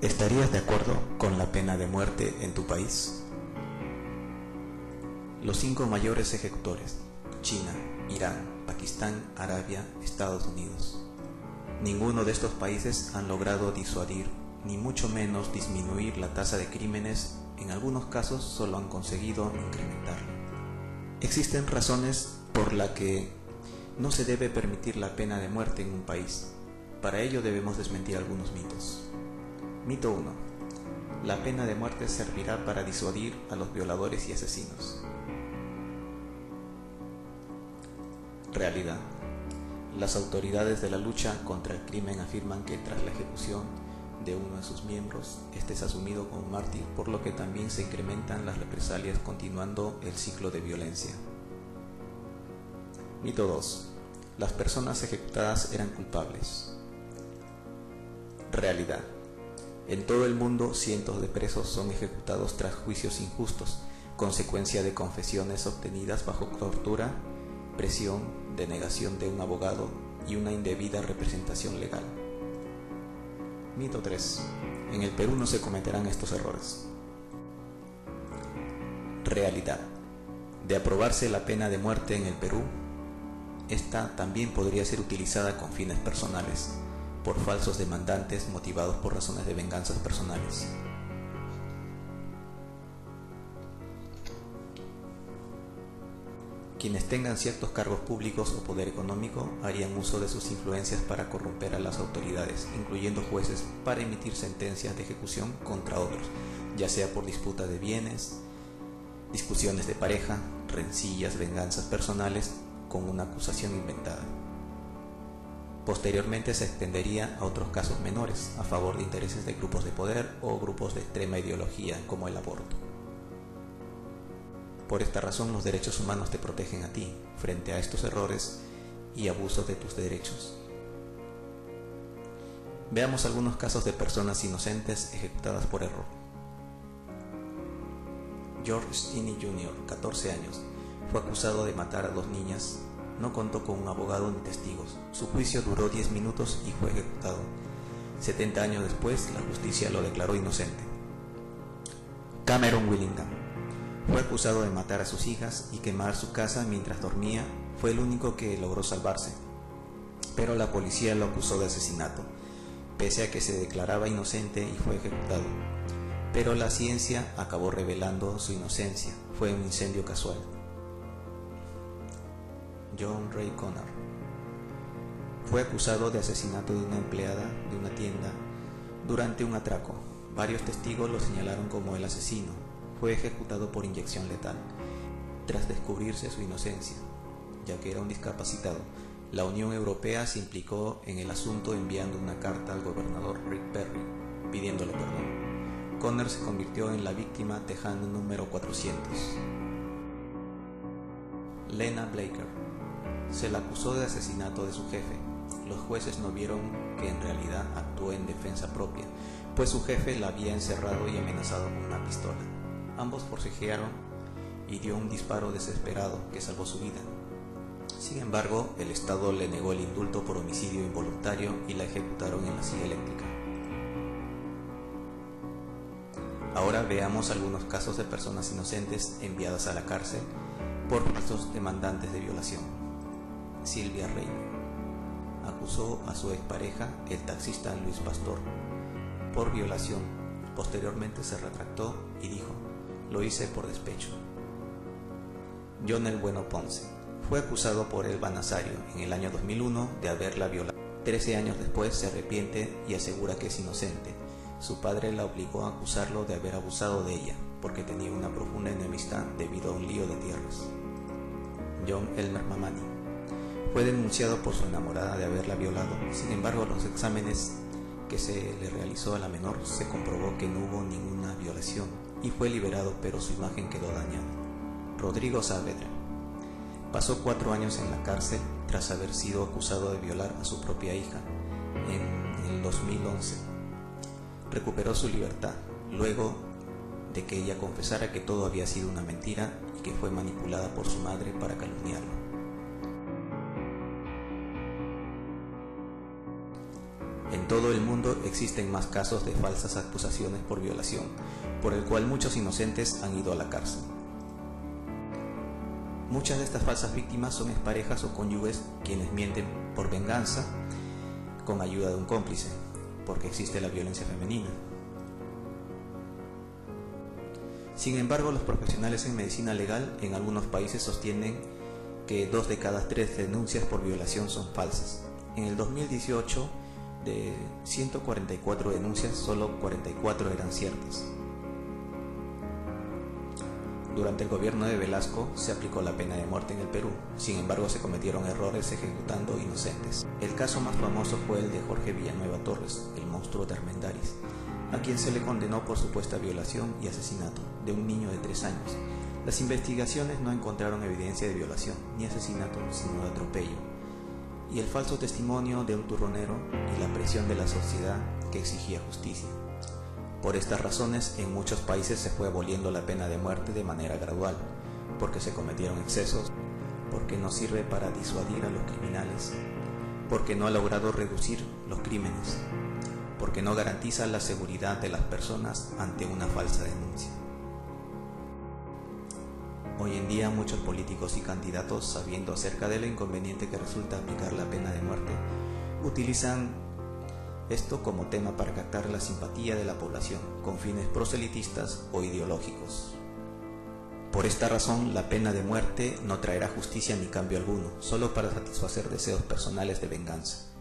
¿Estarías de acuerdo con la pena de muerte en tu país? Los 5 mayores ejecutores: China, Irán, Pakistán, Arabia, Estados Unidos. Ninguno de estos países han logrado disuadir, ni mucho menos disminuir la tasa de crímenes. En algunos casos solo han conseguido incrementarla. Existen razones por las que no se debe permitir la pena de muerte en un país. Para ello debemos desmentir algunos mitos. Mito 1. La pena de muerte servirá para disuadir a los violadores y asesinos. Realidad. Las autoridades de la lucha contra el crimen afirman que tras la ejecución de uno de sus miembros, este es asumido como mártir, por lo que también se incrementan las represalias, continuando el ciclo de violencia. Mito 2. Las personas ejecutadas eran culpables. Realidad. En todo el mundo, cientos de presos son ejecutados tras juicios injustos, consecuencia de confesiones obtenidas bajo tortura, presión, denegación de un abogado y una indebida representación legal. Mito 3. En el Perú no se cometerán estos errores. Realidad. De aprobarse la pena de muerte en el Perú, esta también podría ser utilizada con fines personales, por falsos demandantes motivados por razones de venganzas personales. Quienes tengan ciertos cargos públicos o poder económico harían uso de sus influencias para corromper a las autoridades, incluyendo jueces, para emitir sentencias de ejecución contra otros, ya sea por disputa de bienes, discusiones de pareja, rencillas, venganzas personales, con una acusación inventada. Posteriormente se extendería a otros casos menores, a favor de intereses de grupos de poder o grupos de extrema ideología, como el aborto. Por esta razón, los derechos humanos te protegen a ti frente a estos errores y abusos de tus derechos. Veamos algunos casos de personas inocentes ejecutadas por error. George Stinney Jr., 14 años, fue acusado de matar a 2 niñas. No contó con un abogado ni testigos. Su juicio duró 10 minutos y fue ejecutado. 70 años después, la justicia lo declaró inocente. Cameron Willingham fue acusado de matar a sus hijas y quemar su casa mientras dormía. Fue el único que logró salvarse, pero la policía lo acusó de asesinato, pese a que se declaraba inocente, y fue ejecutado. Pero la ciencia acabó revelando su inocencia. Fue un incendio casual. John Ray Connor fue acusado de asesinato de una empleada de una tienda durante un atraco. Varios testigos lo señalaron como el asesino. Fue ejecutado por inyección letal, tras descubrirse su inocencia, ya que era un discapacitado. La Unión Europea se implicó en el asunto enviando una carta al gobernador Rick Perry pidiéndole perdón. Connor se convirtió en la víctima tejano número 400. Lena Blaker se la acusó de asesinato de su jefe. Los jueces no vieron que en realidad actuó en defensa propia, pues su jefe la había encerrado y amenazado con una pistola. Ambos forcejearon y dio un disparo desesperado que salvó su vida. Sin embargo, el Estado le negó el indulto por homicidio involuntario y la ejecutaron en la silla eléctrica. Ahora veamos algunos casos de personas inocentes enviadas a la cárcel por falsos demandantes de violación. Silvia Reina acusó a su expareja, el taxista Luis Pastor, por violación. Posteriormente se retractó y dijo: "Lo hice por despecho". John El Bueno Ponce fue acusado por Elba Nazario en el año 2001 de haberla violado. 13 años después se arrepiente y asegura que es inocente. Su padre la obligó a acusarlo de haber abusado de ella, porque tenía una profunda enemistad debido a un lío de tierras. John Elmer Mamani fue denunciado por su enamorada de haberla violado. Sin embargo, los exámenes que se le realizó a la menor se comprobó que no hubo ninguna violación y fue liberado, pero su imagen quedó dañada. Rodrigo Saavedra pasó 4 años en la cárcel tras haber sido acusado de violar a su propia hija en el 2011. Recuperó su libertad luego de que ella confesara que todo había sido una mentira y que fue manipulada por su madre para calumniarlo. En todo el mundo existen más casos de falsas acusaciones por violación, por el cual muchos inocentes han ido a la cárcel. Muchas de estas falsas víctimas son exparejas o cónyuges quienes mienten por venganza con ayuda de un cómplice, porque existe la violencia femenina. Sin embargo, los profesionales en medicina legal en algunos países sostienen que 2 de cada 3 denuncias por violación son falsas. En el 2018, de 144 denuncias, solo 44 eran ciertas. Durante el gobierno de Velasco se aplicó la pena de muerte en el Perú, sin embargo se cometieron errores ejecutando inocentes. El caso más famoso fue el de Jorge Villanueva Torres, el monstruo de Armendáriz, a quien se le condenó por supuesta violación y asesinato de un niño de 3 años. Las investigaciones no encontraron evidencia de violación ni asesinato, sino de atropello, y el falso testimonio de un turronero y la presión de la sociedad que exigía justicia. Por estas razones, en muchos países se fue aboliendo la pena de muerte de manera gradual, porque se cometieron excesos, porque no sirve para disuadir a los criminales, porque no ha logrado reducir los crímenes, porque no garantiza la seguridad de las personas ante una falsa denuncia. Hoy en día muchos políticos y candidatos, sabiendo acerca de lo inconveniente que resulta aplicar la pena de muerte, utilizan esto como tema para captar la simpatía de la población, con fines proselitistas o ideológicos. Por esta razón, la pena de muerte no traerá justicia ni cambio alguno, solo para satisfacer deseos personales de venganza.